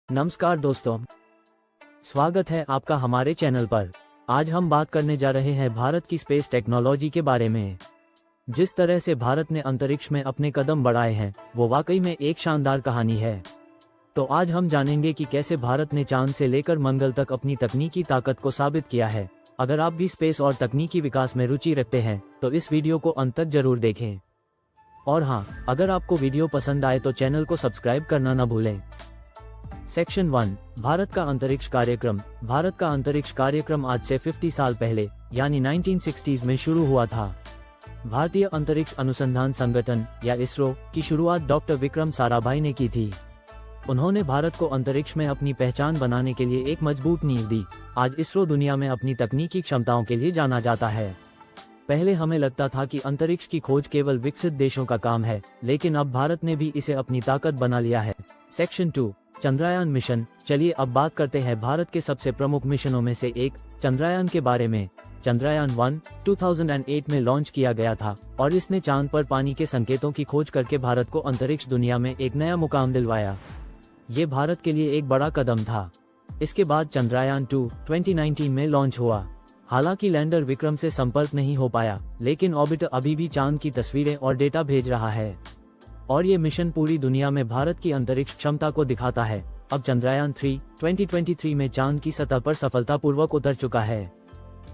नमस्कार दोस्तों, स्वागत है आपका हमारे चैनल पर। आज हम बात करने जा रहे हैं भारत की स्पेस टेक्नोलॉजी के बारे में। जिस तरह से भारत ने अंतरिक्ष में अपने कदम बढ़ाए हैं वो वाकई में एक शानदार कहानी है। तो आज हम जानेंगे कि कैसे भारत ने चांद से लेकर मंगल तक अपनी तकनीकी ताकत को साबित किया है। अगर आप भी स्पेस और तकनीकी विकास में रुचि रखते हैं तो इस वीडियो को अंत तक जरूर देखें। और हाँ, अगर आपको वीडियो पसंद आए तो चैनल को सब्सक्राइब करना न भूलें। सेक्शन 1, भारत का अंतरिक्ष कार्यक्रम। भारत का अंतरिक्ष कार्यक्रम आज से 50 साल पहले यानी 1960s में शुरू हुआ था। भारतीय अंतरिक्ष अनुसंधान संगठन या इसरो की शुरुआत डॉक्टर विक्रम साराभाई ने की थी। उन्होंने भारत को अंतरिक्ष में अपनी पहचान बनाने के लिए एक मजबूत नींव दी। आज इसरो दुनिया में अपनी तकनीकी क्षमताओं के लिए जाना जाता है। पहले हमें लगता था कि अंतरिक्ष की खोज केवल विकसित देशों का काम है, लेकिन अब भारत ने भी इसे अपनी ताकत बना लिया है। Section 2, Chandrayaan mission. चलिए अब बात करते हैं भारत के सबसे प्रमुख मिशनों में से एक चंद्रयान के बारे में। चंद्रयान 1 2008 में लॉन्च किया गया था और इसने चांद पर पानी के संकेतों की खोज करके भारत को अंतरिक्ष दुनिया में एक नया मुकाम दिलवाया। ये भारत के लिए एक बड़ा कदम था। इसके बाद चंद्रयान 2 2019 में लॉन्च हुआ। हालांकि लैंडर विक्रम से संपर्क नहीं हो पाया, लेकिन ऑर्बिटर अभी भी चांद की तस्वीरें और डेटा भेज रहा है और ये मिशन पूरी दुनिया में भारत की अंतरिक्ष क्षमता को दिखाता है। अब चंद्रयान 3 2023 में चांद की सतह पर सफलतापूर्वक उतर चुका है।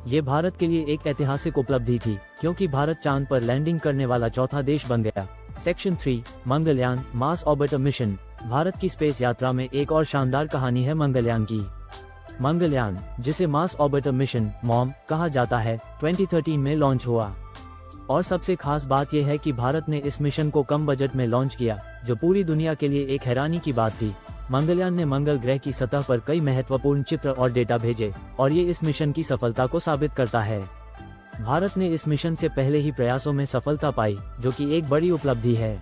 ये भारत के लिए एक ऐतिहासिक उपलब्धि थी, क्योंकि भारत चांद पर लैंडिंग करने वाला चौथा देश बन गया। सेक्शन 3, मंगलयान मास ऑर्बिटर मिशन। भारत की स्पेस यात्रा में एक और शानदार कहानी है मंगलयान की। मंगलयान, जिसे मास ऑर्बिटर मिशन मॉम कहा जाता है, 2013 में लॉन्च हुआ और सबसे खास बात यह है कि भारत ने इस मिशन को कम बजट में लॉन्च किया, जो पूरी दुनिया के लिए एक हैरानी की बात थी। मंगलयान ने मंगल ग्रह की सतह पर कई महत्वपूर्ण चित्र और डेटा भेजे और ये इस मिशन की सफलता को साबित करता है। भारत ने इस मिशन से पहले ही प्रयासों में सफलता पाई, जो कि एक बड़ी उपलब्धि है।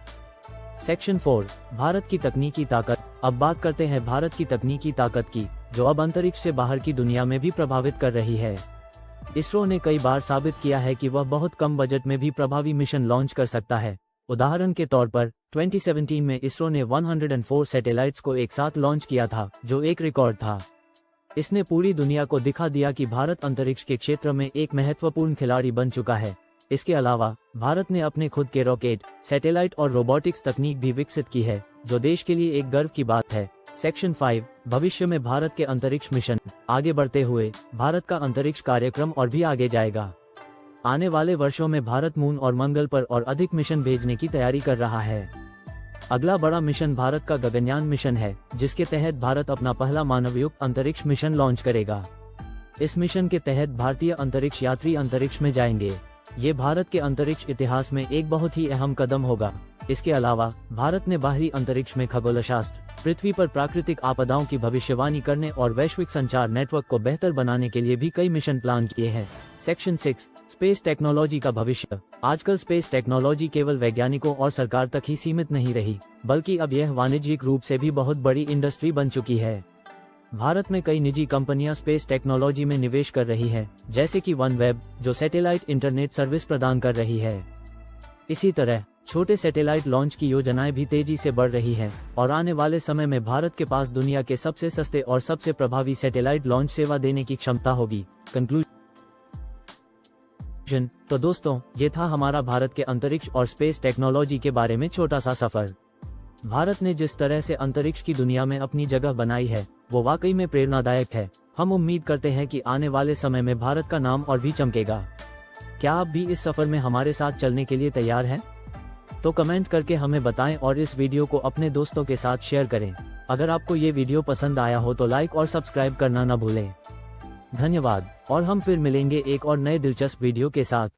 सेक्शन 4, भारत की तकनीकी ताकत। अब बात करते हैं भारत की तकनीकी ताकत की, जो अब अंतरिक्ष से बाहर की दुनिया में भी प्रभावित कर रही है। इसरो ने कई बार साबित किया है कि वह बहुत कम बजट में भी प्रभावी मिशन लॉन्च कर सकता है। उदाहरण के तौर पर 2017 में इसरो ने 104 सैटेलाइट्स को एक साथ लॉन्च किया था, जो एक रिकॉर्ड था। इसने पूरी दुनिया को दिखा दिया कि भारत अंतरिक्ष के क्षेत्र में एक महत्वपूर्ण खिलाड़ी बन चुका है। इसके अलावा भारत ने अपने खुद के रॉकेट, सैटेलाइट और रोबोटिक्स तकनीक भी विकसित की है, जो देश के लिए एक गर्व की बात है। सेक्शन 5, भविष्य में भारत के अंतरिक्ष मिशन। आगे बढ़ते हुए भारत का अंतरिक्ष कार्यक्रम और भी आगे जाएगा। आने वाले वर्षों में भारत मून और मंगल पर और अधिक मिशन भेजने की तैयारी कर रहा है। अगला बड़ा मिशन भारत का गगनयान मिशन है, जिसके तहत भारत अपना पहला मानवयुक्त अंतरिक्ष मिशन लॉन्च करेगा। इस मिशन के तहत भारतीय अंतरिक्ष यात्री अंतरिक्ष में जाएंगे। ये भारत के अंतरिक्ष इतिहास में एक बहुत ही अहम कदम होगा। इसके अलावा भारत ने बाहरी अंतरिक्ष में खगोलशास्त्र, पृथ्वी पर प्राकृतिक आपदाओं की भविष्यवाणी करने और वैश्विक संचार नेटवर्क को बेहतर बनाने के लिए भी कई मिशन प्लान किए हैं। सेक्शन 6, स्पेस टेक्नोलॉजी का भविष्य। आजकल स्पेस टेक्नोलॉजी केवल वैज्ञानिकों और सरकार तक ही सीमित नहीं रही, बल्कि अब यह वाणिज्यिक रूप से भी बहुत बड़ी इंडस्ट्री बन चुकी है। भारत में कई निजी कंपनियां स्पेस टेक्नोलॉजी में निवेश कर रही हैं, जैसे कि वनवेब, जो सैटेलाइट इंटरनेट सर्विस प्रदान कर रही है। इसी तरह छोटे सैटेलाइट लॉन्च की योजनाएं भी तेजी से बढ़ रही हैं और आने वाले समय में भारत के पास दुनिया के सबसे सस्ते और सबसे प्रभावी सैटेलाइट लॉन्च सेवा देने की क्षमता होगी। कंक्लूजन। तो दोस्तों, ये था हमारा भारत के अंतरिक्ष और स्पेस टेक्नोलॉजी के बारे में छोटा सा सफर। भारत ने जिस तरह से अंतरिक्ष की दुनिया में अपनी जगह बनाई है वो वाकई में प्रेरणादायक है। हम उम्मीद करते हैं कि आने वाले समय में भारत का नाम और भी चमकेगा। क्या आप भी इस सफर में हमारे साथ चलने के लिए तैयार हैं? तो कमेंट करके हमें बताएं और इस वीडियो को अपने दोस्तों के साथ शेयर करें। अगर आपको ये वीडियो पसंद आया हो तो लाइक और सब्सक्राइब करना न भूलें। धन्यवाद और हम फिर मिलेंगे एक और नए दिलचस्प वीडियो के साथ।